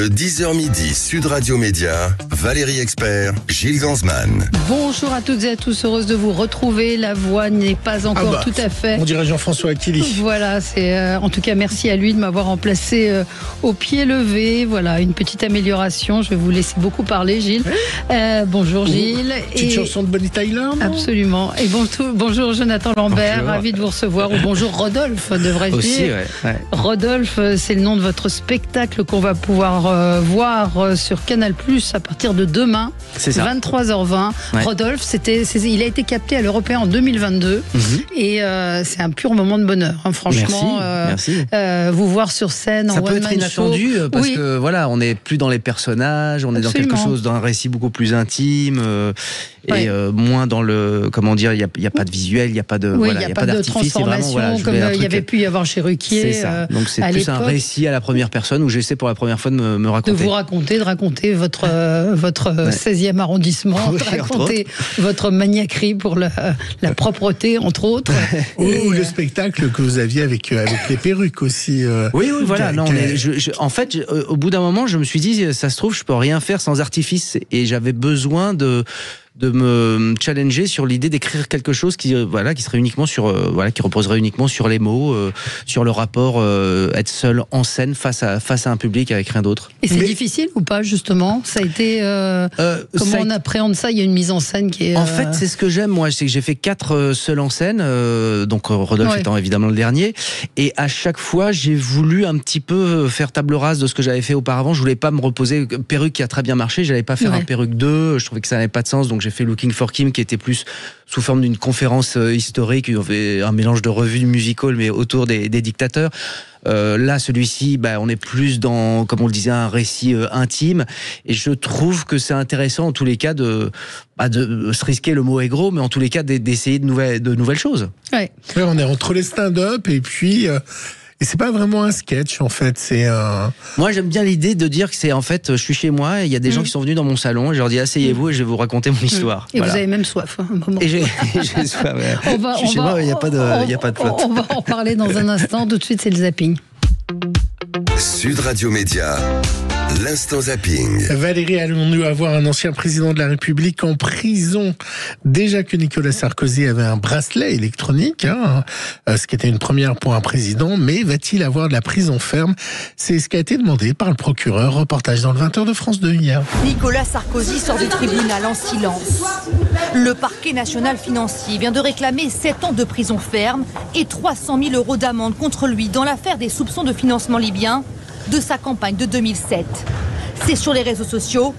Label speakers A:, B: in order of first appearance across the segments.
A: Le 10h midi, Sud Radio Média, Valérie Expert, Gilles Gansman.
B: Bonjour à toutes et à tous, heureuse de vous retrouver. La voix n'est pas encore tout à fait.
C: On dirait Jean-François Aquili.
B: Voilà, c'est en tout cas merci à lui de m'avoir remplacé au pied levé. Voilà, une petite amélioration. Je vais vous laisser beaucoup parler, Gilles. Bonjour Gilles.
C: Petite chanson de Bonnie Tyler, non ?
B: Absolument. Et bonjour Jonathan Lambert,
D: bonjour.
B: Ravi de vous recevoir. Ou bonjour Rodolphe, devrais-je
D: Aussi,
B: dire.
D: ouais.
B: Rodolphe, c'est le nom de votre spectacle qu'on va pouvoir voir sur Canal+ à partir de demain,
D: C'est ça.
B: 23h20.
D: Ouais.
B: Rodolphe, il a été capté à l'Européen en 2022 et c'est un pur moment de bonheur. Hein, franchement,
D: Merci.
B: vous voir sur scène
D: Ça
B: en
D: peut être
B: one-man
D: inattendu
B: show.
D: parce
B: Oui.
D: que voilà, on n'est plus dans les personnages, on est dans quelque chose, dans un récit beaucoup plus intime et moins dans le, comment dire, il y a pas de visuel, il y a pas de,
B: Oui,
D: voilà,
B: il n'y a
D: pas
B: pas de
D: d'artifice,
B: transformation
D: je voulais un
B: comme il y
D: truc-
B: avait pu y avoir chez Ruquier.
D: C'est ça. Donc c'est
B: à
D: plus un
B: l'époque.
D: récit à la première personne où j'essaie pour la première fois de me
B: De
D: raconter.
B: vous raconter, votre 16e arrondissement,
D: Oui,
B: de raconter votre maniaquerie pour la propreté, entre autres.
C: Ou le spectacle que vous aviez avec les perruques aussi.
D: Oui, voilà. Non, en fait, au bout d'un moment, je me suis dit, ça se trouve, je peux rien faire sans artifice, et j'avais besoin de me challenger sur l'idée d'écrire quelque chose qui serait uniquement sur qui reposerait uniquement sur les mots, sur le rapport être seul en scène face à un public avec rien d'autre.
B: Et c'est difficile ou pas, justement? Ça a été comment on appréhende ça? Il y a une mise en scène qui est
D: En fait, c'est ce que j'aime, moi, c'est que j'ai fait 4 seuls en scène, donc Rodolphe étant évidemment le dernier, et à chaque fois j'ai voulu un petit peu faire table rase de ce que j'avais fait auparavant. Je voulais pas me reposer. Perruque qui a très bien marché, j'allais pas faire un Perruque 2, je trouvais que ça n'avait pas de sens, donc j'ai fait Looking for Kim, qui était plus sous forme d'une conférence historique, un mélange de revue musical mais autour des dictateurs. Là, celui-ci, on est plus dans, comme on le disait, un récit intime, et je trouve que c'est intéressant en tous les cas de se risquer, le mot est gros, mais en tous les cas d'essayer de nouvelles choses.
B: Ouais.
C: Ouais, on est entre les stand-up et puis... Et c'est pas vraiment un sketch, en fait, c'est un...
D: Moi, j'aime bien l'idée de dire que c'est, en fait, je suis chez moi et il y a des gens qui sont venus dans mon salon et je leur dis asseyez-vous et je vais vous raconter mon histoire.
B: Et voilà. Vous avez même soif. Un moment.
D: Et j'ai soif, ouais. Je suis chez moi, il n'y a pas de flotte.
B: On va en parler dans un instant. Tout de suite, c'est le zapping.
A: Sud Radio Média, l'instant zapping.
C: Valérie, allons-nous avoir un ancien président de la République en prison? Déjà que Nicolas Sarkozy avait un bracelet électronique, ce qui était une première pour un président, mais va-t-il avoir de la prison ferme? C'est ce qui a été demandé par le procureur. Reportage dans le 20h de France 2 hier.
E: Nicolas Sarkozy sort du tribunal en silence. Le parquet national financier vient de réclamer 7 ans de prison ferme et 300 000 euros d'amende contre lui dans l'affaire des soupçons de financement libyen de sa campagne de 2007. C'est sur les réseaux sociaux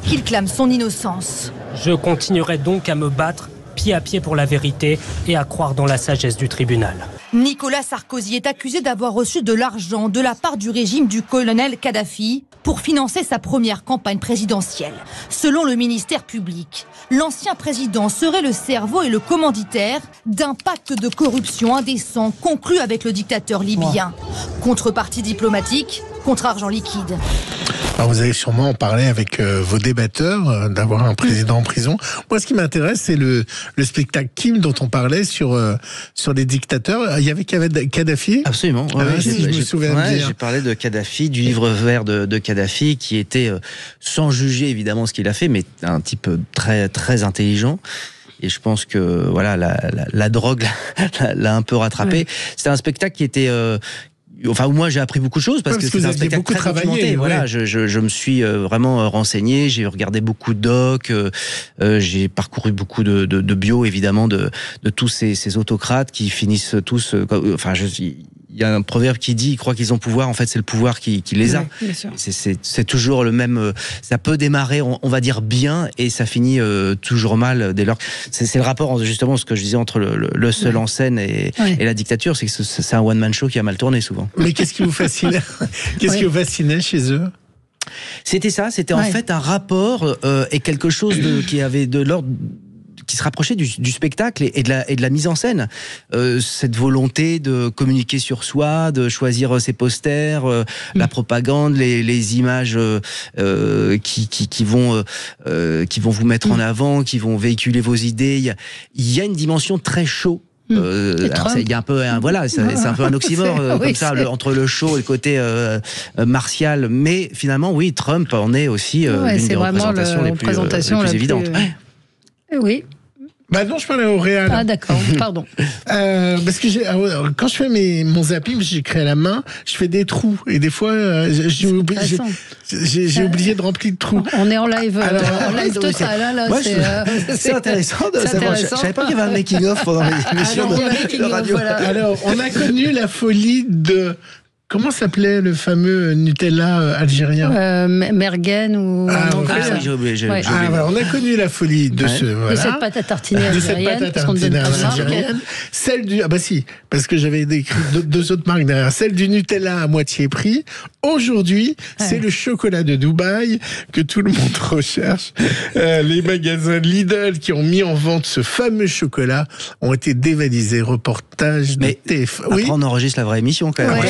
E: qu'il clame son innocence.
F: Je continuerai donc à me battre pied à pied pour la vérité et à croire dans la sagesse du tribunal.
E: Nicolas Sarkozy est accusé d'avoir reçu de l'argent de la part du régime du colonel Kadhafi pour financer sa première campagne présidentielle. Selon le ministère public, l'ancien président serait le cerveau et le commanditaire d'un pacte de corruption indécent conclu avec le dictateur libyen. Contrepartie diplomatique, contre-argent liquide.
C: Alors vous avez sûrement parlé avec vos débatteurs d'avoir un président en prison. Moi, ce qui m'intéresse, c'est le spectacle Kim dont on parlait sur les dictateurs. Il y avait Kadhafi.
D: Absolument.
C: Je me souviens bien.
D: J'ai parlé de Kadhafi, du livre vert de Kadhafi, qui était, sans juger évidemment ce qu'il a fait, mais un type très, très intelligent. Et je pense que voilà, la drogue l'a un peu rattrapé. Ouais. C'était un spectacle qui était... où moi j'ai appris beaucoup de choses parce que c'est un spectacle beaucoup très documenté. Ouais. Voilà, je me suis vraiment renseigné, j'ai regardé beaucoup de docs, j'ai parcouru beaucoup de bio évidemment de tous ces autocrates qui finissent tous. Il y a un proverbe qui dit, ils croient qu'ils ont pouvoir, en fait c'est le pouvoir qui les a. C'est toujours le même, ça peut démarrer, on va dire bien, et ça finit toujours mal dès lors. C'est le rapport, justement, ce que je disais entre le seul en scène et la dictature, c'est que c'est un one-man show qui a mal tourné souvent.
C: Mais qu'est-ce qui vous fascinait? Qu'est-ce qui vous fascinait chez eux?
D: C'était ça, c'était en fait un rapport et quelque chose qui avait de l'ordre, qui se rapprochait du spectacle et de la mise en scène. Cette volonté de communiquer sur soi, de choisir ses posters, la propagande, les images qui vont vous mettre en avant, qui vont véhiculer vos idées. Il y a une dimension très show Il y a un peu, c'est un peu un oxymore
B: Oui,
D: comme ça, entre le show et le côté martial. Mais finalement, oui, Trump en est aussi l'une des représentations les plus évidentes.
B: Oui.
C: Bah non, je parlais au réel.
B: Ah d'accord, pardon.
C: Parce que quand je fais mon zapping, j'écris à la main, je fais des trous et des fois j'ai oublié de remplir le trou.
B: On est en live, total. Là,
D: c'est intéressant de savoir. Je savais pas qu'il y avait un making of pendant l'émission de radio.
C: Alors, on a connu la folie de. Comment s'appelait le fameux Nutella algérien
B: Mergen ou...
D: j'ai oublié.
C: Voilà, on a connu la folie de
B: de cette pâte à tartiner algérienne, parce qu'on ne donne pas de marque.
C: Celle du... Ah bah si, parce que j'avais écrit deux autres marques derrière. Celle du Nutella à moitié prix. Aujourd'hui, c'est le chocolat de Dubaï que tout le monde recherche. Les magasins Lidl qui ont mis en vente ce fameux chocolat ont été dévalisés. Reportage de TF.
D: Après, on enregistre la vraie émission quand même.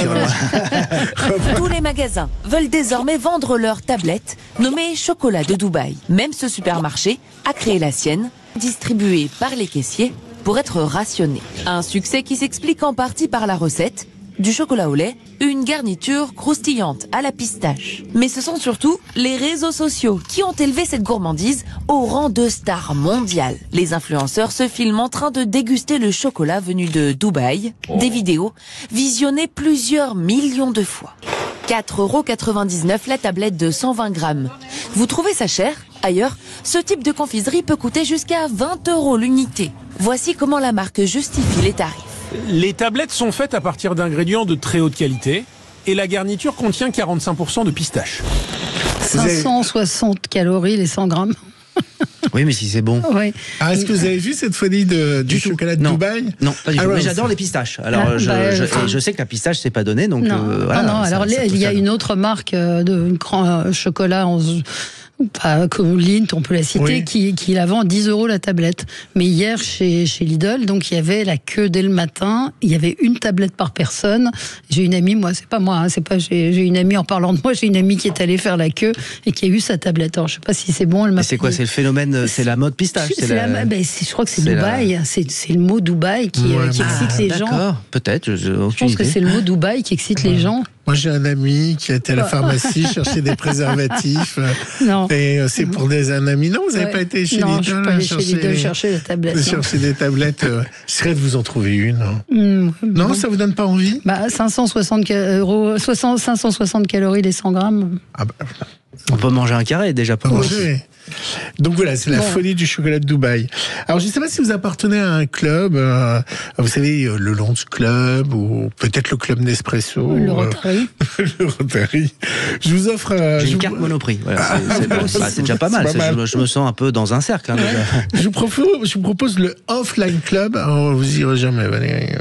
G: Tous les magasins veulent désormais vendre leurs tablettes nommées chocolat de Dubaï. Même ce supermarché a créé la sienne, distribuée par les caissiers pour être rationnée. Un succès qui s'explique en partie par la recette du chocolat au lait, une garniture croustillante à la pistache. Mais ce sont surtout les réseaux sociaux qui ont élevé cette gourmandise au rang de star mondiale. Les influenceurs se filment en train de déguster le chocolat venu de Dubaï. Des vidéos visionnées plusieurs millions de fois. 4,99 € la tablette de 120 grammes. Vous trouvez ça cher ? Ailleurs, ce type de confiserie peut coûter jusqu'à 20 € l'unité. Voici comment la marque justifie les tarifs.
H: Les tablettes sont faites à partir d'ingrédients de très haute qualité et la garniture contient 45% de pistache.
B: 560 calories les 100 grammes.
D: Oui, mais si c'est bon.
B: Oui.
C: Est-ce que vous avez vu cette folie du chocolat de Dubaï ?
D: Non, pas du tout. Mais j'adore les pistaches. Alors, je sais que la pistache, c'est pas donné. Donc,
B: non, alors il y a une autre marque de grand chocolat comme Lindt, on peut la citer, qui la vend à 10 € la tablette. Mais hier, chez Lidl, donc il y avait la queue dès le matin. Il y avait une tablette par personne. J'ai une amie, j'ai une amie, en parlant de moi, j'ai une amie qui est allée faire la queue et qui a eu sa tablette. Alors, je sais pas si c'est bon.
D: C'est quoi ? C'est le phénomène, c'est la mode pistache.
B: Je crois que c'est Dubaï. C'est le mot Dubaï qui excite les gens.
D: D'accord, peut-être.
B: Je pense que c'est le mot Dubaï qui excite les gens.
C: Moi, j'ai un ami qui a été à la pharmacie chercher des préservatifs.
B: Non.
C: Et c'est pour un ami. Non, vous n'avez pas été chez Lidl?
B: Non, je suis pas allée chez Lidl chercher des tablettes.
C: Chercher des tablettes. J'essaierais de vous en trouver une. Non, ça vous donne pas envie?
B: 560 calories les 100 grammes.
D: On peut manger un carré déjà pour
C: manger. Donc voilà, c'est la folie du chocolat de Dubaï. Alors je ne sais pas si vous appartenez à un club, vous savez, le Lions Club ou peut-être le club Nespresso.
B: Le Rotary.
C: Le Rotary. Je vous offre...
D: J'ai une carte Monoprix. Voilà, c'est déjà pas mal. Je me sens un peu dans un cercle. Hein, déjà.
C: Je vous propose le Offline Club. Alors, vous irez jamais, Valérie.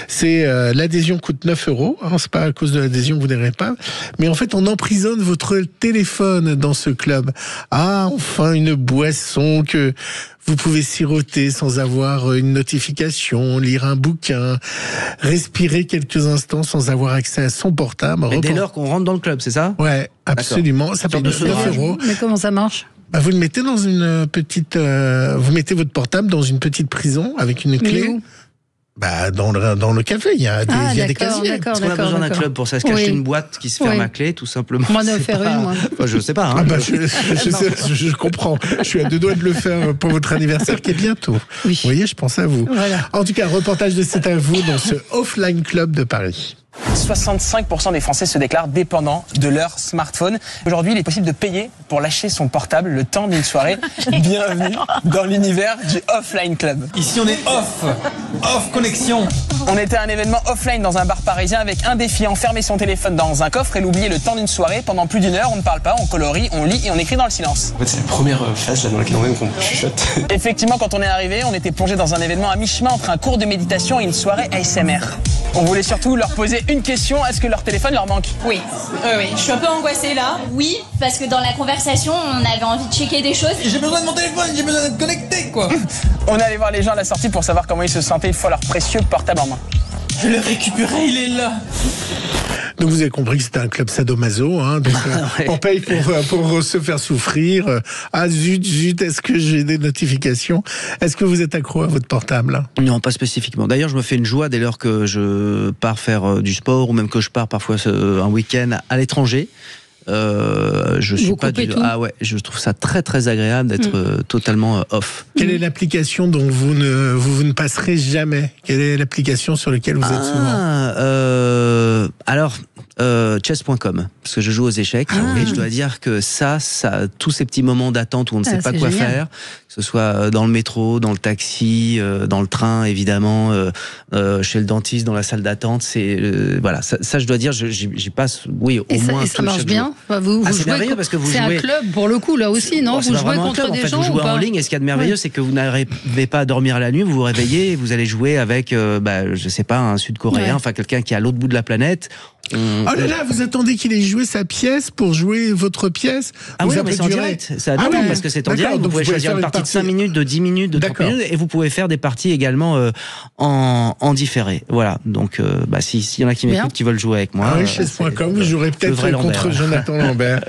C: C'est l'adhésion coûte 9 €. C'est pas à cause de l'adhésion que vous n'irez pas. Mais en fait, on emprisonne votre téléphone dans ce club. Enfin, une boisson que vous pouvez siroter sans avoir une notification, lire un bouquin, respirer quelques instants sans avoir accès à son portable.
D: Mais dès lors qu'on rentre dans le club, c'est ça ?
C: Ouais, absolument. Ça paye 9 €.
B: Mais comment ça marche ?
C: Vous le mettez dans une petite... vous mettez votre portable dans une petite prison avec une clé.
B: Où ?
C: Dans le café, il y a des casiers.
D: Est-ce qu'on a besoin d'un club pour ça ? Est-ce qu'acheter une boîte qui se ferme à clé, tout simplement ?
B: Moi, d'en faire une, moi.
D: Je sais pas.
C: Je comprends. Je suis à 2 doigts de le faire pour votre anniversaire qui est bientôt. Oui. Vous voyez, je pense à vous.
B: Voilà.
C: En tout cas, reportage de C'est à vous dans ce Offline Club de Paris.
I: 65% des Français se déclarent dépendants de leur smartphone. Aujourd'hui, il est possible de payer pour lâcher son portable le temps d'une soirée. Bienvenue dans l'univers du Offline Club.
J: Ici, on est off connexion.
I: On était à un événement offline dans un bar parisien avec un défi, enfermer son téléphone dans un coffre et l'oublier le temps d'une soirée. Pendant plus d'1 heure, on ne parle pas, on colorie, on lit et on écrit dans le silence.
J: En fait, c'est la première phase là, dans laquelle on chuchote.
I: Effectivement, quand on est arrivé, on était plongé dans un événement à mi-chemin entre un cours de méditation et une soirée ASMR. On voulait surtout leur poser une question, est-ce que leur téléphone leur manque ?
K: Oui. Je suis un peu angoissée là. Oui, parce que dans la conversation, on avait envie de checker des choses.
J: J'ai besoin de mon téléphone, j'ai besoin d'être connecté, quoi.
I: On est allé voir les gens à la sortie pour savoir comment ils se sentaient une fois leur précieux portable en main.
J: Je l'ai récupéré, il est là.
C: Donc vous avez compris que c'était un club sadomaso, hein, donc on paye pour se faire souffrir. Ah zut, est-ce que j'ai des notifications? Est-ce que vous êtes accro à votre portable?
D: Non, pas spécifiquement. D'ailleurs, je me fais une joie dès lors que je pars faire du sport ou même que je pars parfois un week-end à l'étranger. Je suis pas du tout. Ah ouais, je trouve ça très très agréable d'être totalement off.
C: Quelle est l'application dont vous ne passerez jamais? Quelle est l'application sur laquelle vous êtes souvent?
D: Alors chess.com, parce que je joue aux échecs et je dois dire que ça tous ces petits moments d'attente où on ne sait pas quoi faire, que ce soit dans le métro, dans le taxi, dans le train évidemment, chez le dentiste, dans la salle d'attente, c'est voilà, ça je dois dire, j'y passe au moins.
B: Et ça marche bien. Vous
D: c'est merveilleux parce que vous jouez.
B: C'est un club pour le coup là aussi, non? Vous jouez contre des gens.
D: Vous jouez en ligne et ce qu'il y a de merveilleux, c'est que vous n'arrivez pas à dormir la nuit, vous vous réveillez et vous allez jouer avec, je sais pas, un Sud-Coréen, enfin quelqu'un qui est à l'autre bout de la planète.
C: Oh là là, vous attendez qu'il ait joué sa pièce pour jouer votre pièce?
D: Ah oui, mais c'est en direct. C'est parce que c'est en direct. Vous pouvez choisir une partie de 5 minutes, de 10 minutes, de 30 minutes, et vous pouvez faire des parties également en différé. Voilà. Donc, s'il y en a qui m'écoutent, qui veulent jouer avec moi.
C: Chess.com, vous jouerez peut-être contre Jonathan Lambert.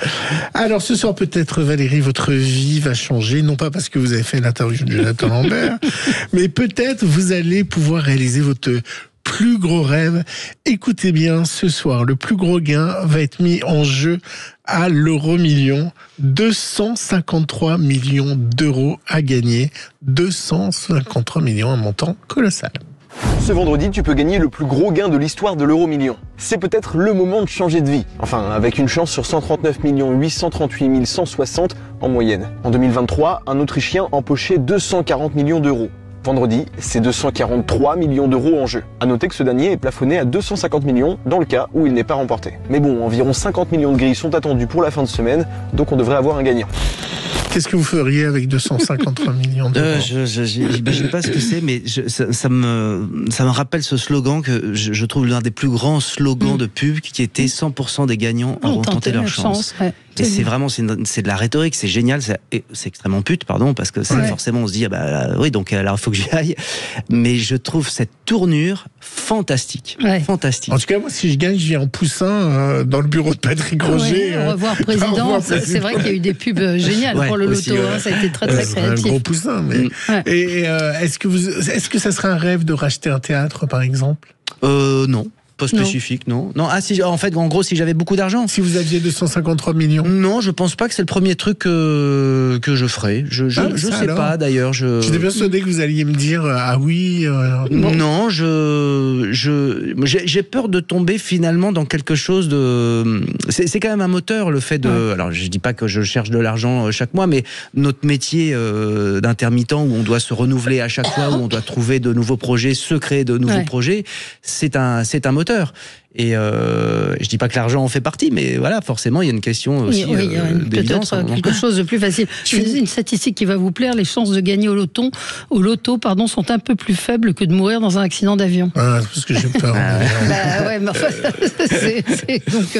C: Alors, ce soir, peut-être, Valérie, votre vie va changer. Non pas parce que vous avez fait l'interview de Jonathan Lambert, mais peut-être vous allez pouvoir réaliser votre plus gros rêve. Écoutez bien, ce soir, le plus gros gain va être mis en jeu à l'euro-million. 253 millions d'euros à gagner. 253 millions, un montant colossal.
L: Ce vendredi, tu peux gagner le plus gros gain de l'histoire de l'euro-million. C'est peut-être le moment de changer de vie. Enfin, avec une chance sur 139 838 160 en moyenne. En 2023, un Autrichien empochait 240 millions d'euros. Vendredi, c'est 243 millions d'euros en jeu. À noter que ce dernier est plafonné à 250 millions dans le cas où il n'est pas remporté. Mais bon, environ 50 millions de grilles sont attendus pour la fin de semaine, donc on devrait avoir un gagnant.
C: Qu'est-ce que vous feriez avec 253 millions d'euros?
D: J'imagine pas ce que c'est, mais ça me rappelle ce slogan que je trouve l'un des plus grands slogans de pub, qui était 100% des gagnants auront tenté leur chance. Et c'est vraiment, c'est de la rhétorique, c'est génial, c'est extrêmement pute, pardon, parce que forcément on se dit, oui, donc alors il faut que j'y aille. Mais je trouve cette tournure fantastique. Fantastique.
C: En tout cas, moi, si je gagne, je viens en poussin dans le bureau de Patrick Roger.
B: Au revoir, président. C'est vrai qu'il y a eu des pubs géniales pour le loto, ça a été très très créatif.
C: Un gros poussin, mais. Et est-ce que ça serait un rêve de racheter un théâtre, par exemple?
D: Non. Pas spécifique, non. En fait, en gros, si j'avais beaucoup d'argent.
C: Si vous aviez 253 millions.
D: Non, je pense pas que c'est le premier truc que je ferais. Je sais pas, d'ailleurs.
C: J'étais persuadé que vous alliez me dire, oui.
D: Non, j'ai peur de tomber finalement dans quelque chose de. C'est quand même un moteur, le fait de. Alors, je dis pas que je cherche de l'argent chaque mois, mais notre métier d'intermittent où on doit se renouveler à chaque fois, où on doit trouver de nouveaux projets, se créer de nouveaux projets, c'est un moteur. Et je dis pas que l'argent en fait partie, mais voilà, forcément, il y a une question aussi d'évidence.
B: Peut-être quelque chose de plus facile. Une statistique qui va vous plaire, les chances de gagner au loto, sont un peu plus faibles que de mourir dans un accident d'avion.
C: Parce que j'ai peur.
B: Mais enfin,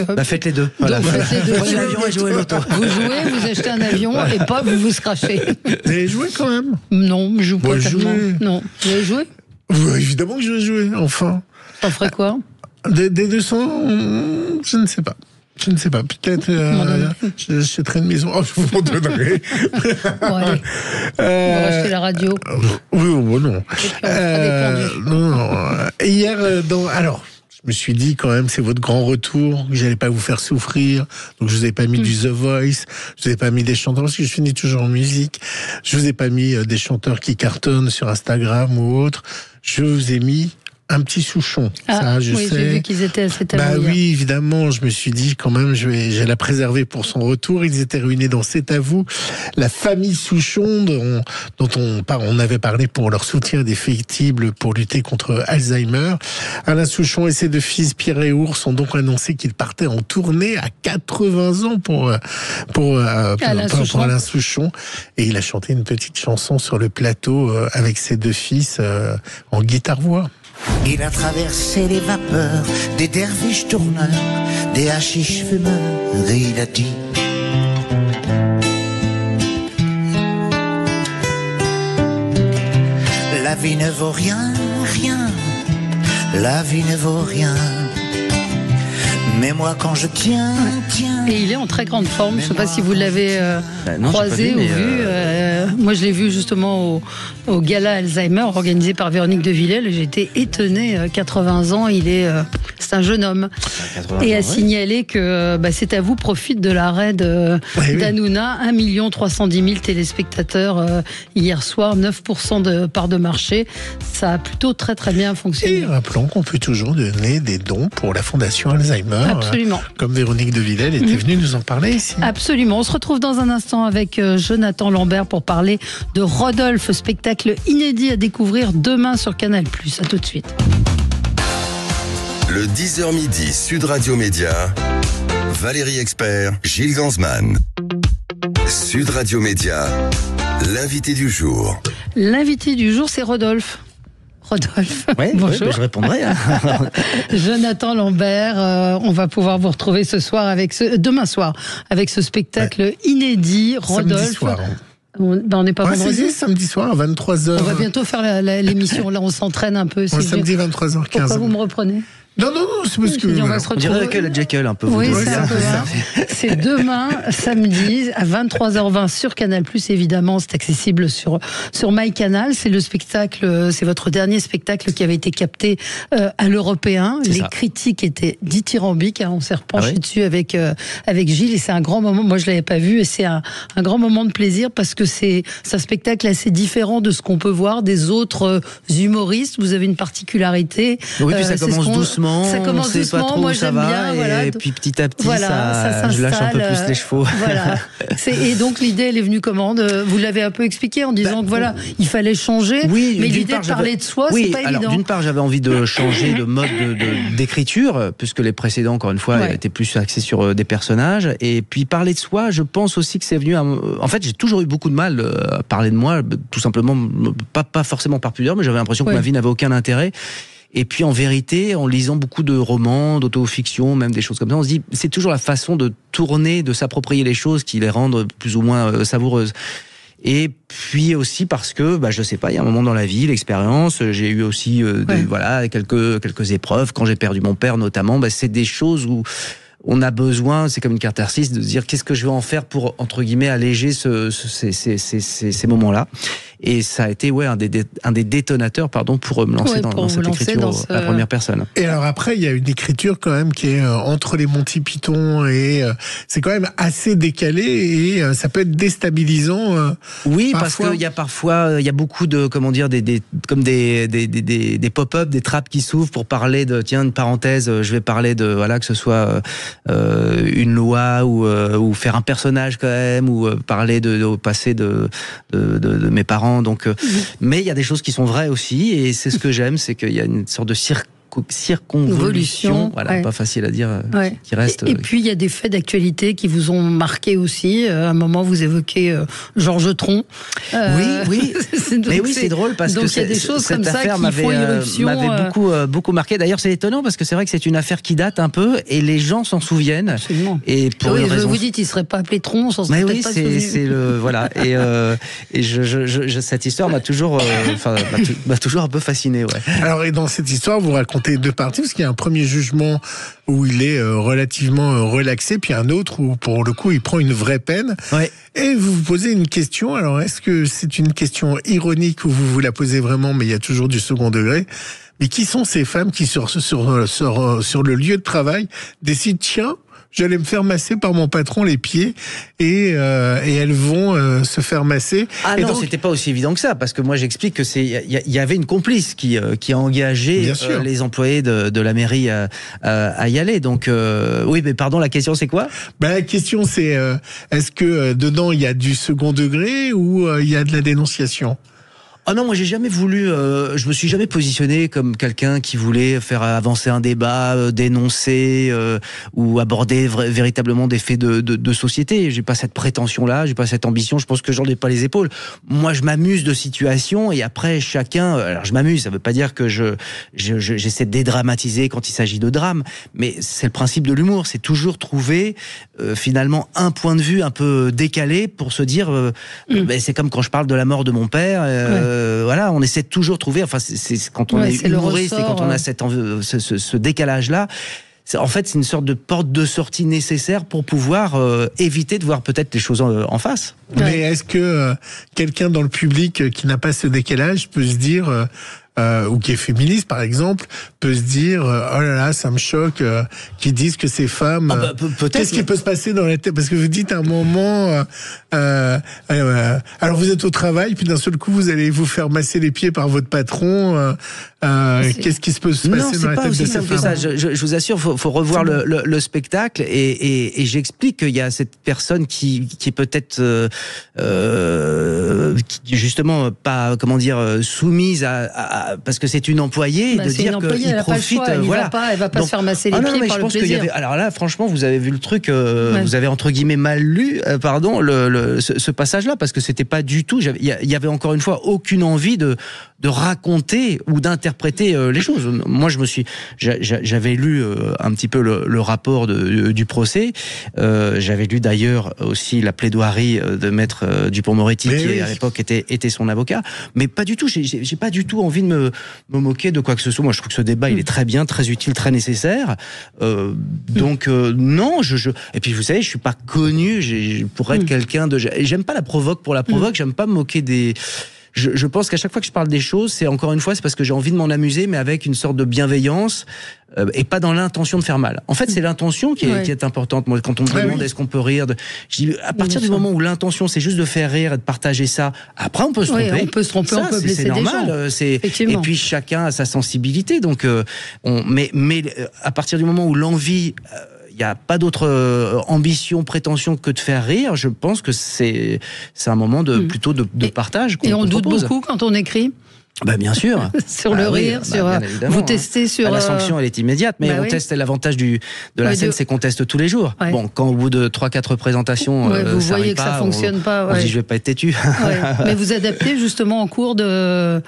B: donc...
D: faites les deux. Voilà.
B: Prenez l'avion et jouez au loto. Vous jouez, vous achetez un avion et pas vous vous scratchez.
C: Vous avez joué quand même?
B: Non, je joue pas tellement. Non. Vous avez joué?
C: Évidemment que je vais jouer, enfin.
B: Ça ferait quoi?
C: Des 200, je ne sais pas. Peut-être j'achèterai une maison. Oh, je vous en donnerai.
B: Bon, allez. On va racheter la radio.
C: Oui, non. Non. Hier, alors, je me suis dit quand même, c'est votre grand retour, que j'allais pas vous faire souffrir. Donc je vous ai pas mis du The Voice, je vous ai pas mis des chanteurs, parce que je finis toujours en musique. Je vous ai pas mis des chanteurs qui cartonnent sur Instagram ou autre. Je vous ai mis un petit Souchon. Ça, je sais.
B: J'ai vu qu'ils étaient assez talents.
C: Oui, évidemment. Je me suis dit, quand même, je vais la préserver pour son retour. Ils étaient réunis dans C'est à vous. La famille Souchon, dont on avait parlé pour leur soutien défectible pour lutter contre Alzheimer. Alain Souchon et ses deux fils, Pierre et Ours, ont donc annoncé qu'ils partaient en tournée à 80 ans pour Alain Souchon. Et il a chanté une petite chanson sur le plateau avec ses deux fils en guitare-voix.
M: Il a traversé les vapeurs des derviches tourneurs, des hachiches fumeurs, et il a dit: la vie ne vaut rien, la vie ne vaut rien. Mais moi quand je tiens.
B: Et il est en très grande forme. Je ne sais pas si vous l'avez croisé ou vu. Moi, je l'ai vu justement au gala Alzheimer organisé par Véronique de Villèle. J'ai été étonnée. 80 ans, c'est un jeune homme. Et à signaler que C'est à vous profite de l'arrêt d'Hanouna. 1 310 000 téléspectateurs hier soir, 9% de part de marché. Ça a plutôt très très bien fonctionné.
C: Et rappelons qu'on peut toujours donner des dons pour la Fondation Alzheimer.
B: Absolument.
C: Comme Véronique de Villèle était venue nous en parler ici.
B: Absolument. On se retrouve dans un instant avec Jonathan Lambert pour parler de Rodolphe, spectacle inédit à découvrir demain sur Canal+. À tout de suite.
A: Le 10h midi, Sud Radio Média, Valérie Expert, Gilles Gansman. Sud Radio Média, l'invité du jour.
B: L'invité du jour, c'est Rodolphe.
D: Oui,
B: bonjour.
D: Je répondrai.
B: Jonathan Lambert, on va pouvoir vous retrouver demain soir avec ce spectacle inédit, Rodolphe.
C: Samedi soir.
B: On n'est pas vendredi.
C: Samedi soir à 23h.
B: On va bientôt faire l'émission. Là, on s'entraîne un peu.
C: Samedi 23h15.
B: Pourquoi vous me reprenez ?
C: Non, c'est parce que...
D: On dirait que la Jekyll un peu.
B: Oui, c'est un peu ça. C'est demain, samedi, à 23h20 sur Canal+, évidemment. C'est accessible sur MyCanal. C'est le spectacle, c'est votre dernier spectacle qui avait été capté à l'Européen. Les critiques étaient dithyrambiques. On s'est repenché dessus avec Gilles et c'est un grand moment. Moi, je l'avais pas vu et c'est un grand moment de plaisir parce que c'est un spectacle assez différent de ce qu'on peut voir des autres humoristes. Vous avez une particularité.
D: Oui, puis ça commence doucement.
B: Ça commence doucement,
D: pas trop
B: moi
D: où ça
B: j'aime
D: va,
B: bien. Voilà.
D: Et puis petit à petit,
B: ça
D: je lâche un peu plus les chevaux.
B: Voilà. Et donc l'idée, elle est venue comment ? Vous l'avez un peu expliqué en disant que il fallait changer, mais l'idée de parler de soi, c'est pas évident.
D: D'une part, j'avais envie de changer de mode d'écriture, puisque les précédents, encore une fois, étaient plus axés sur des personnages. Et puis parler de soi, je pense aussi que c'est venu... En fait, j'ai toujours eu beaucoup de mal à parler de moi, tout simplement, pas forcément par pudeur, mais j'avais l'impression que ma vie n'avait aucun intérêt. Et puis en vérité, en lisant beaucoup de romans, d'auto-fiction, même des choses comme ça, on se dit c'est toujours la façon de tourner, de s'approprier les choses qui les rendent plus ou moins savoureuses. Et puis aussi parce que, je sais pas, il y a un moment dans la vie, l'expérience, j'ai eu aussi quelques épreuves. Quand j'ai perdu mon père notamment, c'est des choses où on a besoin, c'est comme une catharsis, de se dire qu'est-ce que je vais en faire pour, entre guillemets, alléger ces moments-là. Et ça a été un des détonateurs pour me lancer dans cette écriture à la première personne.
C: Et alors après, il y a une écriture quand même qui est entre les Monty Python et c'est quand même assez décalé et ça peut être déstabilisant.
D: Oui, parce qu'il y a parfois, il y a beaucoup de, des pop-up, des trappes qui s'ouvrent pour parler de, une parenthèse, je vais parler de, que ce soit une loi ou faire un personnage quand même, ou parler au passé de mes parents. Donc, mais il y a des choses qui sont vraies aussi, et c'est ce que j'aime, c'est qu'il y a une sorte de circonvolution, pas facile à dire, qui reste.
B: Et puis il y a des faits d'actualité qui vous ont marqué aussi. À un moment, vous évoquez Georges Tron.
D: Oui. C'est drôle parce que
B: il y a des choses
D: cette
B: comme ça
D: affaire
B: qui font irruption.
D: m'avait beaucoup marqué. D'ailleurs, c'est étonnant parce que c'est vrai que c'est une affaire qui date un peu et les gens s'en souviennent.
B: Absolument.
D: Et pour une raison...
B: vous dites, il serait pas appelé Tron, sans
D: mais oui, c'est le voilà. Et cette histoire m'a toujours un peu fasciné. Ouais.
C: Alors, et dans cette histoire, vous racontez deux parties, parce qu'il y a un premier jugement où il est relativement relaxé, puis un autre où, pour le coup, il prend une vraie peine.
D: Ouais.
C: Et vous vous posez une question, alors est-ce que c'est une question ironique ou vous la posez vraiment, mais il y a toujours du second degré ? Mais qui sont ces femmes qui, sur le lieu de travail, décident, tiens, j'allais me faire masser par mon patron les pieds et elles vont se faire masser.
D: Ah non, c'était pas aussi évident que ça, parce que moi j'explique que il y avait une complice qui a engagé les employés de la mairie à y aller. Donc oui, mais pardon, la question c'est quoi ?
C: La question c'est est-ce que dedans il y a du second degré ou il y a de la dénonciation ?
D: Ah non, moi j'ai jamais voulu, je me suis jamais positionné comme quelqu'un qui voulait faire avancer un débat, dénoncer ou aborder véritablement des faits de société. J'ai pas cette prétention-là, j'ai pas cette ambition. Je pense que j'en ai pas les épaules. Moi, je m'amuse de situations et après chacun. Alors je m'amuse, ça veut pas dire que j'essaie de dédramatiser quand il s'agit de drame, mais c'est le principe de l'humour. C'est toujours trouver finalement un point de vue un peu décalé pour se dire. C'est comme quand je parle de la mort de mon père. On essaie de toujours trouver, c'est quand on est humoriste et quand on a ce décalage-là, en fait, c'est une sorte de porte de sortie nécessaire pour pouvoir éviter de voir peut-être les choses en face.
C: Mais est-ce que quelqu'un dans le public qui n'a pas ce décalage peut se dire, ou qui est féministe par exemple, peut se dire oh là là, ça me choque qu'ils disent que ces femmes, qu'est-ce qui peut se passer dans la tête, parce que vous dites à un moment alors vous êtes au travail, puis d'un seul coup vous allez vous faire masser les pieds par votre patron, qu'est-ce qui peut se passer dans la tête de ces femmes?
D: Non, c'est pas aussi simple que ça. Je vous assure, faut revoir le spectacle, et j'explique qu'il y a cette personne qui est peut-être qui justement pas, comment dire, soumise à parce que c'est une employée, de dire qu'il profite.
B: Elle va pas se faire masser les pieds par le plaisir.
D: Alors là, franchement, vous avez vu le truc, vous avez entre guillemets mal lu, ce passage-là, parce que c'était pas du tout. Il y avait encore une fois aucune envie de raconter ou d'interpréter les choses. Moi, j'avais lu un petit peu le rapport du procès. J'avais lu d'ailleurs aussi la plaidoirie de maître Dupond-Moretti, qui à l'époque était son avocat. Mais pas du tout. J'ai pas du tout envie de me moquer de quoi que ce soit. Moi, je trouve que ce débat, il est très bien, très utile, très nécessaire. Donc non, et puis vous savez, je suis pas connu pour être quelqu'un de. J'aime pas la provoque pour la provoque. J'aime pas me moquer des. Je pense qu'à chaque fois que je parle des choses, c'est parce que j'ai envie de m'en amuser, mais avec une sorte de bienveillance, et pas dans l'intention de faire mal. En fait, c'est l'intention qui est importante. Moi, quand on me demande est-ce qu'on peut rire, je dis, à partir du moment où l'intention, c'est juste de faire rire et de partager ça, après on peut se tromper.
B: On peut se tromper, on peut blesser des gens.
D: Et puis chacun a sa sensibilité. Donc, mais à partir du moment où l'envie il n'y a pas d'autre ambition, prétention que de faire rire, je pense que c'est un moment plutôt de partage.
B: Et on doute beaucoup quand on écrit.
D: Bien sûr.
B: Sur le rire, vous testez sur.
D: La sanction, elle est immédiate, mais on teste. L'avantage de la scène, c'est qu'on teste tous les jours. Ouais. Bon, quand au bout de 3-4 représentations,
B: vous voyez que ça fonctionne pas.
D: On dit je vais pas être têtu.
B: Mais vous adaptez justement en cours de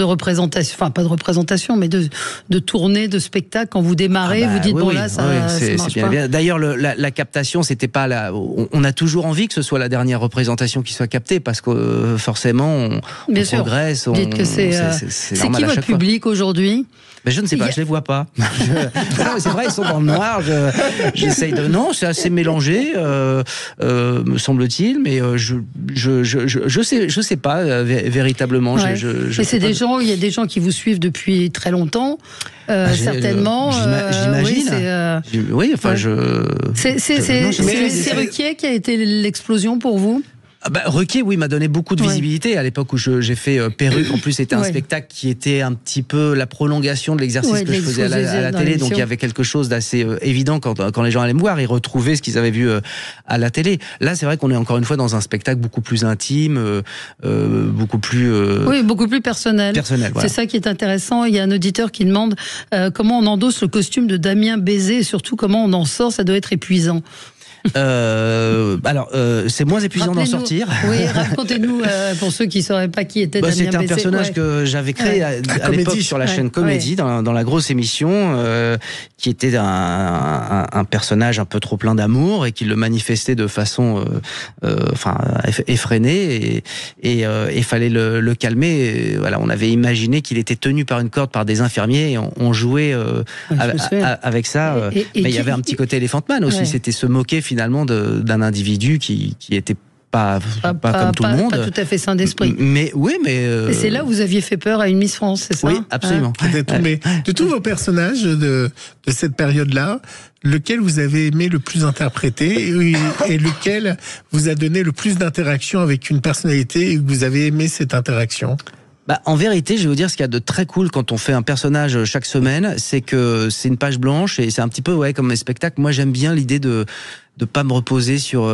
B: représentation, enfin pas de représentation, mais de tournée, de spectacle. Quand vous démarrez, vous dites ça marche
D: bien,
B: pas.
D: Bien. D'ailleurs, la captation, c'était pas on a toujours envie que ce soit la dernière représentation qui soit captée, parce que forcément, on progresse.
B: Dites que c'est qui votre public aujourd'hui?
D: Je ne sais pas, je les vois pas. C'est vrai, ils sont dans le noir. J'essaye de. Non, c'est assez mélangé, me semble-t-il, mais je sais pas véritablement.
B: Mais c'est des gens. Il y a des gens qui vous suivent depuis très longtemps, certainement.
D: J'imagine. Oui, enfin,
B: C'est Ruquier qui a été l'explosion pour vous?
D: Ruquier, oui, m'a donné beaucoup de visibilité à l'époque où j'ai fait Perruque. En plus, c'était un spectacle qui était un petit peu la prolongation de l'exercice que je faisais à la télé. Donc, il y avait quelque chose d'assez évident quand les gens allaient me voir, ils retrouvaient ce qu'ils avaient vu à la télé. Là, c'est vrai qu'on est encore une fois dans un spectacle beaucoup plus intime, beaucoup plus...
B: beaucoup plus personnel.
D: Voilà.
B: C'est ça qui est intéressant. Il y a un auditeur qui demande comment on endosse le costume de Damien Bézet et surtout comment on en sort. Ça doit être épuisant.
D: C'est moins épuisant d'en sortir.
B: Oui, racontez-nous pour ceux qui ne sauraient pas qui était Damien Bézet.
D: C'est un personnage que j'avais créé à l'époque sur la chaîne Comédie, dans la grosse émission, qui était un personnage un peu trop plein d'amour et qui le manifestait de façon effrénée, et il fallait le calmer. Et, voilà, on avait imaginé qu'il était tenu par une corde par des infirmiers, et on jouait avec ça. Mais il y avait un petit côté Elephant Man aussi. C'était se moquer finalement d'un individu qui était pas comme tout le monde.
B: Pas tout à fait sain d'esprit.
D: Mais oui, mais...
B: Et c'est là où vous aviez fait peur à une Miss France, c'est ça?
D: Oui, absolument.
C: Mais de tous vos personnages de cette période-là, lequel vous avez aimé le plus interpréter et lequel vous a donné le plus d'interaction avec une personnalité et que vous avez aimé cette interaction?
D: En vérité, je vais vous dire, ce qu'il y a de très cool quand on fait un personnage chaque semaine, c'est que c'est une page blanche, et c'est un petit peu comme un spectacle. Moi, j'aime bien l'idée de pas me reposer sur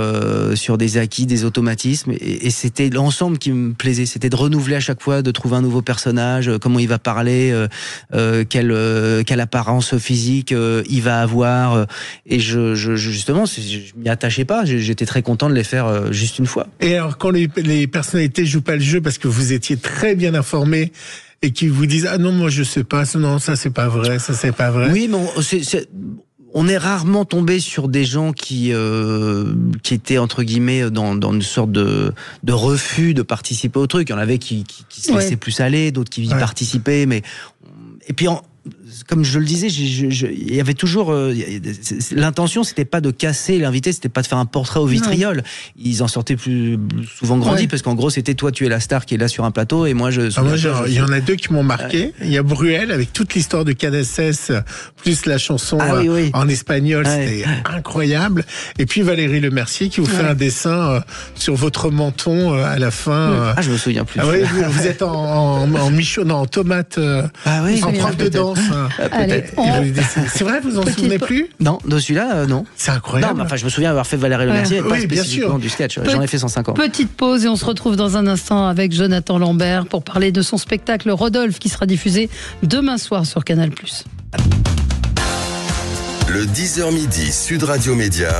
D: des acquis, des automatismes, et c'était l'ensemble qui me plaisait. C'était de renouveler à chaque fois, de trouver un nouveau personnage, comment il va parler, quelle apparence physique il va avoir, et justement, je m'y attachais pas. J'étais très content de les faire juste une fois.
C: Et alors, quand les personnalités jouent pas le jeu parce que vous étiez très bien informé et qui vous disent non, moi je sais pas, non, ça c'est pas vrai, ça c'est pas vrai.
D: Oui, mais on est rarement tombé sur des gens qui étaient entre guillemets dans une sorte de refus de participer au truc. Il y en avait qui se laissaient plus aller, d'autres qui y participaient, mais et puis comme je le disais, il y avait toujours l'intention, c'était pas de casser l'invité, c'était pas de faire un portrait au vitriol. Ils en sortaient plus souvent grandis parce qu'en gros, c'était toi, tu es la star qui est là sur un plateau et moi il
C: y en a deux qui m'ont marqué. Il y a Bruel avec toute l'histoire de Cadasses plus la chanson en espagnol, c'était incroyable. Et puis Valérie Lemercier qui vous fait un dessin sur votre menton à la fin.
D: Je me souviens plus.
C: Vous êtes en michonnant, en tomate, en prof de danse. C'est vrai, vous en souvenez plus?
D: Non, de celui-là, non.
C: C'est incroyable.
D: Non, je me souviens avoir fait Valérie Lemercier, pas spécifiquement du sketch. J'en ai fait 150.
B: Petite pause et on se retrouve dans un instant avec Jonathan Lambert pour parler de son spectacle Rodolphe qui sera diffusé demain soir sur Canal+.
A: Le 10h midi, Sud Radio Média,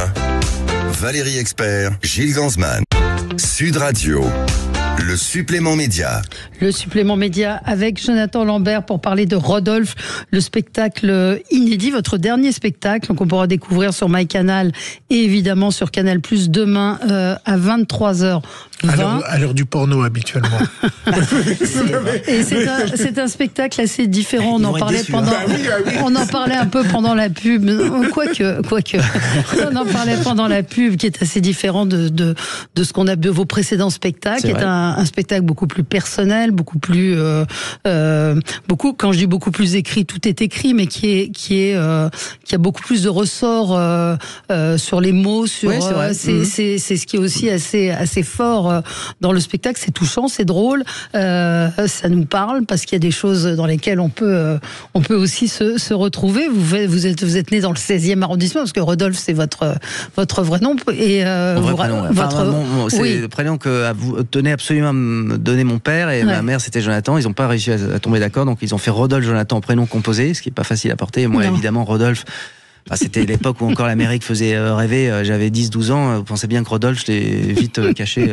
A: Valérie Expert, Gilles Gansman. Sud Radio, le supplément média.
B: Le supplément média avec Jonathan Lambert pour parler de Rodolphe, le spectacle inédit, votre dernier spectacle qu'on pourra découvrir sur MyCanal et évidemment sur Canal+ demain à 23h.
C: À l'heure du porno habituellement.
B: C'est un spectacle assez différent. On en parlait on en parlait un peu pendant la pub. Quoique. On en parlait pendant la pub, qui est assez différent de ce qu'on a de vos précédents spectacles, qui est un spectacle beaucoup plus personnel, beaucoup plus quand je dis beaucoup plus écrit, tout est écrit, mais qui a beaucoup plus de ressorts sur les mots, sur c'est ce qui est aussi assez fort dans le spectacle. C'est touchant, c'est drôle, ça nous parle parce qu'il y a des choses dans lesquelles on peut aussi se retrouver. Vous êtes né dans le 16e arrondissement parce que Rodolphe c'est votre vrai nom et
D: vrai prénom. C'est le prénom que tenait absolument à me donner mon père et ma mère c'était Jonathan. Ils n'ont pas réussi à tomber d'accord, donc ils ont fait Rodolphe Jonathan en prénom composé, ce qui est pas facile à porter. Et moi évidemment Rodolphe. C'était l'époque où encore l'Amérique faisait rêver. J'avais 10-12 ans. Vous pensez bien que Rodolphe, je l'ai vite caché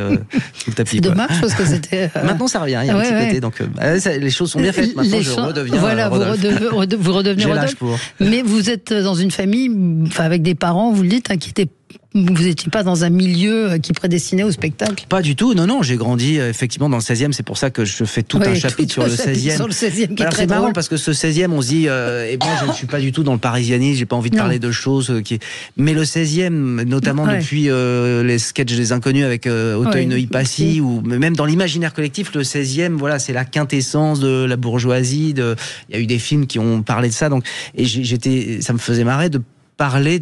D: sous le tapis.
B: C'est dommage parce que c'était.
D: Maintenant, ça revient. Il y a un petit côté. Donc, les choses sont bien faites. Maintenant, je redeviens. Rodolphe.
B: Vous redevenez Rodolphe. Mais vous êtes dans une famille, avec des parents. Vous le dites, qui étaient. Vous n'étiez pas dans un milieu qui prédestinait au spectacle?
D: Pas du tout, non, j'ai grandi effectivement dans le 16e, c'est pour ça que je fais tout un chapitre sur le 16e.
B: Sur le 16e qui est
D: alors
B: très
D: c'est marrant
B: drôle.
D: parce que ce 16e, on se dit, moi je ne suis pas du tout dans le parisianisme, j'ai pas envie de parler de choses mais le 16e, notamment depuis les sketchs des Inconnus avec Auteuil-Neuilly-Passy, ou même dans l'imaginaire collectif, le 16e, voilà, c'est la quintessence de la bourgeoisie, il y a eu des films qui ont parlé de ça, donc, et ça me faisait marrer de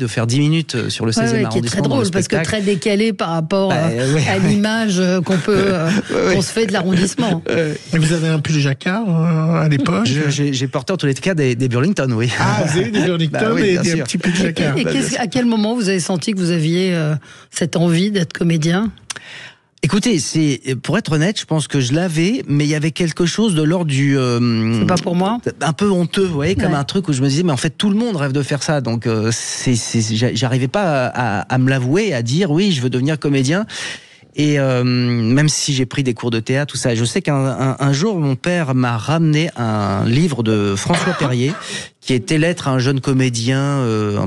D: faire 10 minutes sur le 16e arrondissement.
B: Qui est très drôle, parce que très décalé par rapport à l'image qu'on se fait de l'arrondissement.
C: Et vous avez un pull jacquard à l'époque?
D: J'ai porté en tous les cas des Burlington, oui.
C: Ah, vous avez des Burlington et des petits pulls jacquard.
B: Et à quel moment vous avez senti que vous aviez cette envie d'être comédien?
D: Écoutez, pour être honnête, je pense que je l'avais, mais il y avait quelque chose de l'ordre du...
B: c'est pas pour moi.
D: Un peu honteux, vous voyez, comme un truc où je me disais, mais en fait, tout le monde rêve de faire ça. Donc, j'arrivais pas à me l'avouer, à dire, oui, je veux devenir comédien. Et même si j'ai pris des cours de théâtre, tout ça, je sais qu'un jour, mon père m'a ramené un livre de François Perrier, qui était Lettre à un jeune comédien, une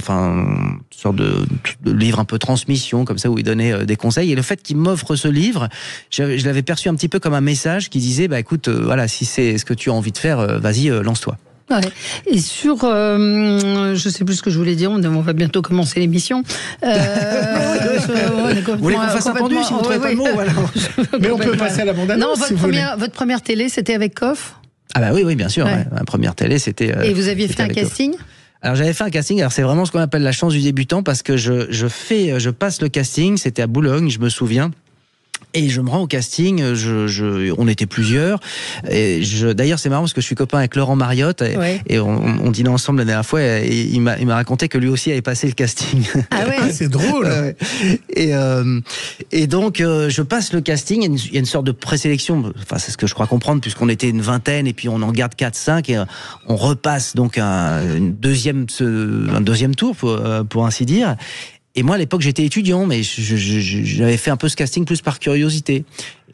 D: sorte de livre un peu transmission, comme ça, où il donnait des conseils. Et le fait qu'il m'offre ce livre, je l'avais perçu un petit peu comme un message qui disait, écoute, voilà, si c'est ce que tu as envie de faire, vas-y, lance-toi.
B: Ouais. Et sur, je sais plus ce que je voulais dire, on va bientôt commencer l'émission.
D: Vous voulez qu'on fasse un pendu si vous ne trouvez pas le mot, voilà.
C: Mais on peut passer à la bande-annonce.
B: Non, votre première télé, c'était avec Coff?
D: Ah bah oui, bien sûr. Ouais. Ma première télé, c'était...
B: Et vous aviez fait un casting?
D: Alors j'avais fait un casting, alors c'est vraiment ce qu'on appelle la chance du débutant, parce que je passe le casting, c'était à Boulogne, je me souviens. Et je me rends au casting, on était plusieurs. Et d'ailleurs, c'est marrant parce que je suis copain avec Laurent Mariotte et on dînait ensemble la dernière fois. Et il m'a raconté que lui aussi avait passé le casting.
B: Ah ouais,
C: c'est drôle.
D: Et donc, je passe le casting. Il y a une sorte de présélection. Enfin, c'est ce que je crois comprendre, puisqu'on était une vingtaine et puis on en garde 4-5 et on repasse donc un deuxième tour, pour ainsi dire. Et moi, à l'époque, j'étais étudiant, mais j'avais fait un peu ce casting plus par curiosité.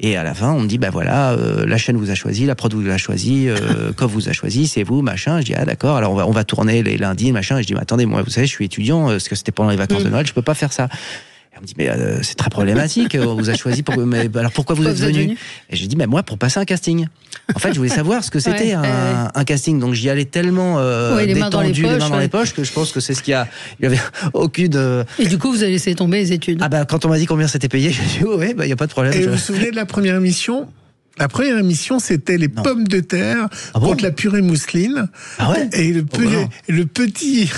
D: Et à la fin, on me dit, voilà, la chaîne vous a choisi, la prod vous a choisi, Coff vous a choisi, c'est vous, machin. Je dis, ah d'accord, alors on va tourner les lundis, machin. Et je dis, mais attendez, moi, vous savez, je suis étudiant, parce que c'était pendant les vacances de Noël, je peux pas faire ça. Elle me dit, mais c'est très problématique, on vous a choisi, mais alors pourquoi vous êtes venu? Et j'ai dit, mais moi, pour passer un casting. En fait, je voulais savoir ce que c'était un casting, donc j'y allais tellement détendu, les mains dans les poches, que je pense que c'est ce qu'il y a. Il y avait aucune.
B: Et du coup, vous avez laissé tomber les études.
D: Ah bah, quand on m'a dit combien c'était payé, j'ai dit, ouais, bah, il n'y a pas de problème.
C: Et vous vous souvenez de la première émission? La première émission, c'était les pommes de terre contre la purée mousseline.
D: Ah ouais.
C: Et le petit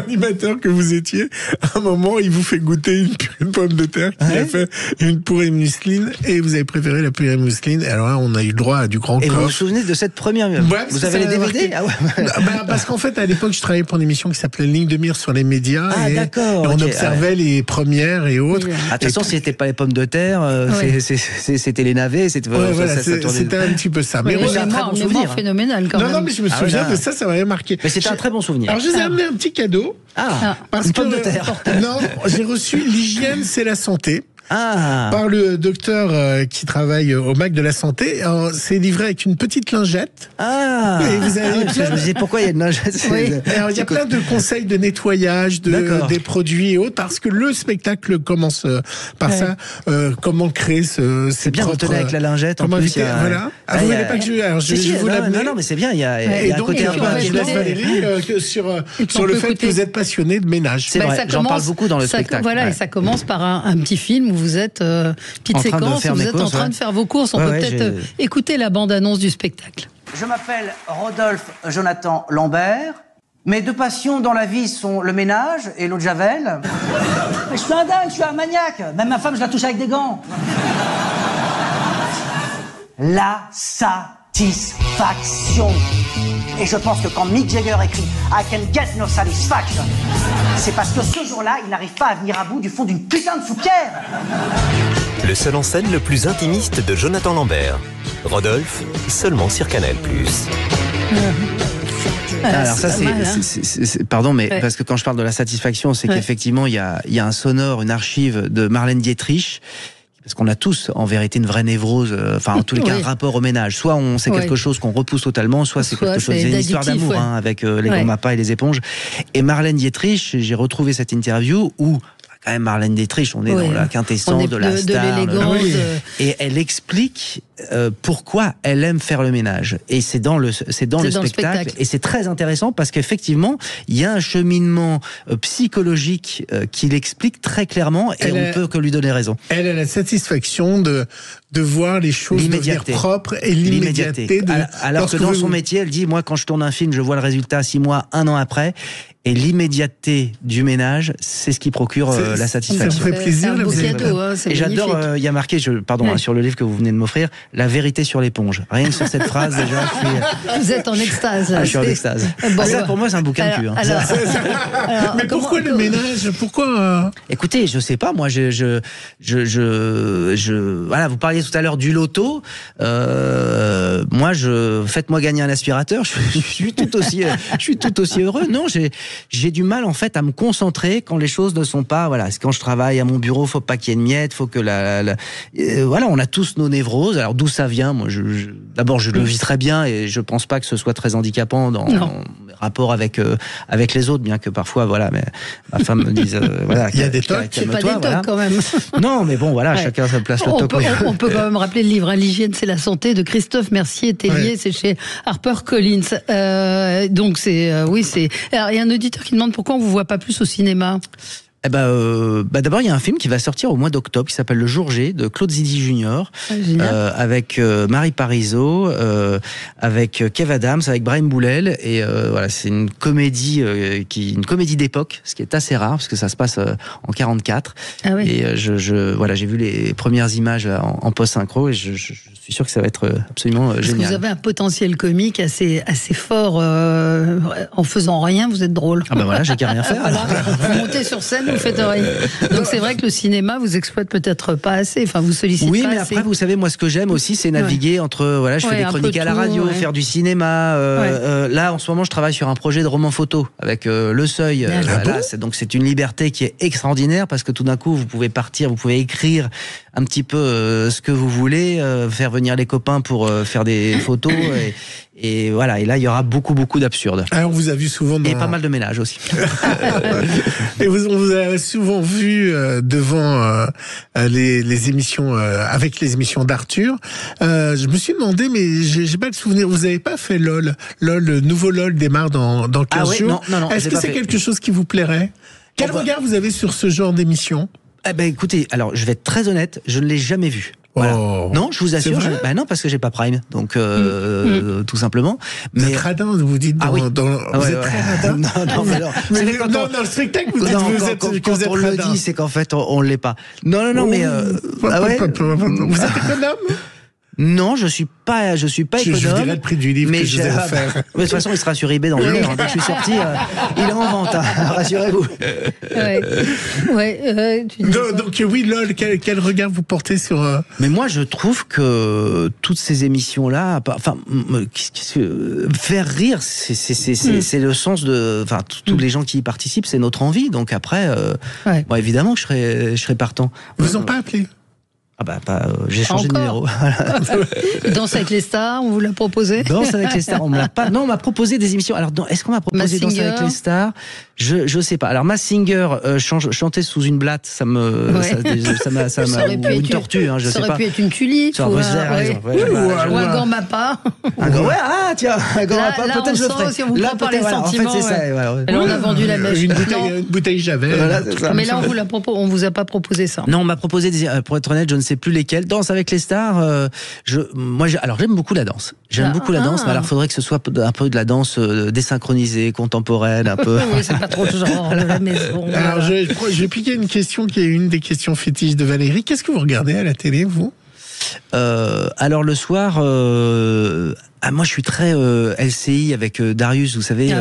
C: animateur que vous étiez, à un moment, il vous fait goûter une purée de pommes de terre qu'il a fait une purée mousseline, et vous avez préféré la purée mousseline. Et alors là, on a eu le droit à du grand corps.
D: Et vous vous souvenez de cette première? Vous avez les DVD?
C: Parce qu'en fait, à l'époque, je travaillais pour une émission qui s'appelait Ligne de mire sur les médias.
D: Ah, d'accord.
C: Et on observait les premières et autres.
D: De toute façon, c'était pas les pommes de terre, c'était les navets, c'était
C: un petit peu ça.
B: Mais c'est un très bon souvenir. Phénoménal quand même.
C: Non, mais je me souviens de ça m'avait marqué.
D: Mais c'était un très bon souvenir.
C: Alors je vous ai amené un petit cadeau.
D: Une pomme de terre.
C: Non, j'ai reçu l'hygiène, c'est la santé. Par le docteur qui travaille au MAC de la santé. C'est livré avec une petite lingette. Et vous avez
D: parce que je me disais pourquoi il y a une lingette.
C: Alors, il y a plein de conseils de nettoyage des produits et autres, parce que le spectacle commence par ça. Comment créer
D: c'est bien de avec la lingette. En plus,
C: voilà. Vous voulez pas que je vous l'amener?
D: Non, mais c'est bien. Il y a un
C: donc,
D: côté
C: je laisse Valérie sur le fait que vous êtes passionné de ménage.
D: C'est vrai. J'en parle beaucoup dans le spectacle.
B: Voilà, et ça commence par un petit film où vous êtes petite séquence, où vous êtes en train de faire vos courses. On peut peut-être écouter la bande-annonce du spectacle.
N: Je m'appelle Rodolphe Jonathan Lambert. Mes deux passions dans la vie sont le ménage et l'eau de javel. Mais je suis un dingue, je suis un maniaque. Même ma femme, je la touche avec des gants. La satisfaction. Et je pense que quand Mick Jagger écrit I can get no satisfaction, c'est parce que ce jour-là, il n'arrive pas à venir à bout du fond d'une putain de soupière.
O: Le seul en scène le plus intimiste de Jonathan Lambert. Rodolphe, seulement sur Canal+.
D: Alors ça pardon, mais parce que quand je parle de la satisfaction, c'est qu'effectivement il y a un sonore, une archive de Marlène Dietrich. Parce qu'on a tous, en vérité, une vraie névrose, en tous les cas, un rapport au ménage. Soit c'est quelque chose qu'on repousse totalement, soit c'est quelque chose, c'est une histoire d'amour, avec les gants Mappa et les éponges. Et Marlène Dietrich, j'ai retrouvé cette interview où, quand même, Marlène Dietrich, on est dans la quintessence de la star.
B: De l'élégance.
D: Et elle explique pourquoi elle aime faire le ménage. Et c'est dans le spectacle. Et c'est très intéressant parce qu'effectivement, il y a un cheminement psychologique qui l'explique très clairement, et on ne peut que lui donner raison.
C: Elle a la satisfaction de voir les choses devenir propres, et l'immédiateté.
D: Alors que dans son métier, elle dit, moi, quand je tourne un film, je vois le résultat 6 mois, 1 an après. Et l'immédiateté du ménage, c'est ce qui procure la satisfaction.
C: Ça me fait plaisir.
B: C'est un beau cadeau, c'est
D: et j'adore, il y a marqué, sur le livre que vous venez de m'offrir, la vérité sur l'éponge. Rien que sur cette phrase, déjà,
B: Vous êtes en extase.
D: Je suis en extase. Ça, pour moi, c'est un bouquin de cul.
C: Mais pourquoi le ménage? Pourquoi
D: Écoutez, je sais pas, moi, voilà, vous parliez tout à l'heure du loto. Moi, faites-moi gagner un aspirateur, je suis tout aussi heureux. Non, j'ai du mal, en fait, à me concentrer quand les choses ne sont pas, voilà, quand je travaille à mon bureau, faut pas qu'il y ait de miettes, faut que voilà, on a tous nos névroses. Alors, d'où ça vient? Moi, d'abord, je le vis très bien, et je pense pas que ce soit très handicapant dans mes rapports avec les autres, bien que parfois, voilà, mais ma femme me dise, voilà.
C: Il y a des tocs.
B: C'est pas des tocs, quand même.
D: Non, mais bon, voilà, chacun sa place le toc.
B: On peut quand même rappeler le livre, l'hygiène, c'est la santé, de Christophe Mercier-Tellier, c'est chez HarperCollins. Donc, alors, il y a un auditeur qui demande pourquoi on vous voit pas plus au cinéma.
D: D'abord, il y a un film qui va sortir au mois d'octobre qui s'appelle Le Jour J de Claude Zidi Junior, avec Marie Parizeau, avec Kev Adams, avec Brahim Boulel, et voilà, c'est une comédie d'époque, ce qui est assez rare parce que ça se passe en 44. Et j'ai vu les premières images en post-synchro, et je suis sûr que ça va être absolument génial.
B: Parce que vous avez un potentiel comique assez fort. En faisant rien, vous êtes drôle.
D: Ah ben voilà, j'ai qu'à rien faire.
B: Vous montez sur scène, vous faites rien. Donc c'est vrai que le cinéma vous exploite peut-être pas assez. Enfin, vous sollicitez pas assez. Oui, mais
D: après, vous savez, moi, ce que j'aime aussi, c'est naviguer entre. Voilà, je fais des chroniques à la radio, faire du cinéma. Là, en ce moment, je travaille sur un projet de roman photo avec Le Seuil. Donc c'est une liberté qui est extraordinaire, parce que tout d'un coup, vous pouvez partir, vous pouvez écrire un petit peu ce que vous voulez, faire venir les copains pour faire des photos, Et voilà, et là il y aura beaucoup d'absurdes.
C: Alors on vous a vu souvent dans...
D: Et pas mal de ménages aussi.
C: Et on vous a souvent vu devant les émissions, avec les émissions d'Arthur. Je me suis demandé, mais j'ai pas le souvenir, vous avez pas fait LOL. Le nouveau LOL démarre dans 15 jours.
D: Non,
C: est-ce que c'est quelque chose qui vous plairait? Quel regard vous avez sur ce genre d'émission?
D: Eh ben écoutez, alors je vais être très honnête, je ne l'ai jamais vu. Voilà.
C: Oh.
D: Non, je vous assure. Non, parce que j'ai pas Prime, donc tout simplement.
C: Mais vous êtes radin, vous dites. Vous êtes très radin.
D: Non, mais alors.
C: Dans le spectacle, vous dites
D: quand on le dit, c'est qu'en fait, on l'est pas. Non, mais.
C: Vous êtes économe?
D: Non, je suis pas économe.
C: Je dirais le prix du livre que je vous ai offert.
D: De toute façon, il sera sur eBay dans une heure. Dès que je suis sorti, il est en vente, rassurez-vous.
C: Donc oui, LOL, quel regard vous portez sur...
D: Mais moi, je trouve que toutes ces émissions-là, faire rire, c'est le sens de... Enfin, tous les gens qui y participent, c'est notre envie. Donc après, évidemment que je serais partant.
C: Vous ont pas appelé?
D: Ah bah j'ai changé de numéro.
B: Danse avec les stars, on vous l'a proposé?
D: Danse avec les stars, on me l'a pas. Non, on m'a proposé des émissions. Alors, est-ce qu'on m'a proposé Danse avec les stars? Je sais pas. Alors, Masked Singer, chanter sous une blatte, ça m'a ou une tortue, hein, je sais pas.
B: Ça aurait pu être une tulipe. Ou un gant mappa.
D: Un gant, tiens, un gant mappa, peut-être je le ferai.
B: Si on vous prend par les sentiments.
D: En fait, c'est ça.
B: Là, on a vendu la mèche.
C: Une bouteille Javel.
B: Mais là, on vous a pas proposé ça.
D: Non, on m'a proposé, pour être honnête, je ne sais plus lesquels. Danse avec les stars, alors j'aime beaucoup la danse. J'aime beaucoup la danse, mais alors il faudrait que ce soit un peu de la danse désynchronisée, contemporaine, un peu.
B: Oui, c'est pas trop le genre de la maison.
C: Alors je vais piquer une question qui est une des questions fétiches de Valérie. Qu'est-ce que vous regardez à la télé, vous?
D: Alors le soir, moi je suis très LCI avec Darius, vous savez.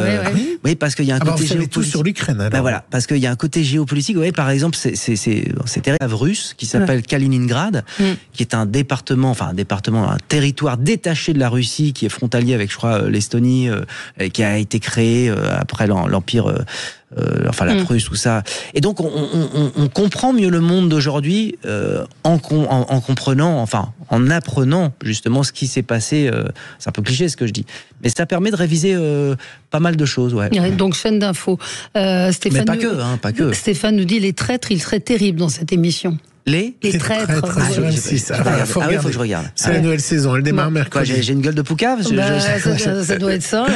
D: Oui, parce qu'il y a un côté géopolitique.
C: Tout sur l'Ukraine. Alors.
D: Voilà, parce qu'il y a un côté géopolitique. Oui, par exemple, c'est terrible russe qui s'appelle Kaliningrad, qui est un territoire détaché de la Russie, qui est frontalier avec, je crois, l'Estonie, qui a été créé après l'empire. La Prusse, tout ça. Et donc, on comprend mieux le monde d'aujourd'hui en comprenant, en apprenant justement ce qui s'est passé. C'est un peu cliché ce que je dis, mais ça permet de réviser pas mal de choses. Ouais.
B: Donc, chaîne d'infos.
D: Mais pas que.
B: Stéphane nous dit les traîtres, ils seraient terribles dans cette émission.
D: Les
B: traîtres.
C: Sur M6.
D: Il faut que je regarde.
C: C'est la nouvelle saison, elle démarre mercredi.
D: J'ai une gueule de poucave.
B: Ça doit être ça.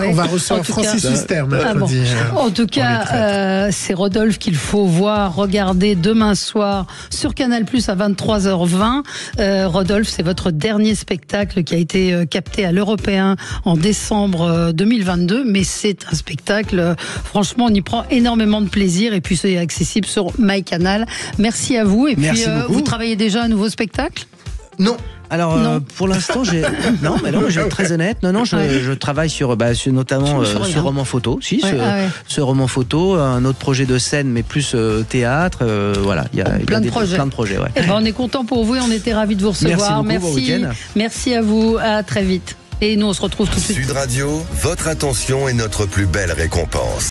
C: On va recevoir Francis Huster mercredi.
B: En tout cas, c'est Rodolphe qu'il faut regarder demain soir sur Canal+ à 23h20. Rodolphe, c'est votre dernier spectacle qui a été capté à l'Européen en décembre 2022, mais c'est un spectacle, franchement, on y prend énormément de plaisir et puis c'est accessible sur MyCanal. Merci à vous. Et puis, vous travaillez déjà à un nouveau spectacle?
D: Non. Alors, pour l'instant, je vais être très honnête. Je travaille sur notamment ce roman photo. Ce roman photo, un autre projet de scène, mais plus théâtre. Voilà, il y a plein de projets. Ouais.
B: Et on est content pour vous et on était ravis de vous recevoir.
D: Merci beaucoup, bon week-end.
B: Merci à vous. À très vite. Et nous, on se retrouve tout de suite.
A: Sud Radio, votre attention est notre plus belle récompense.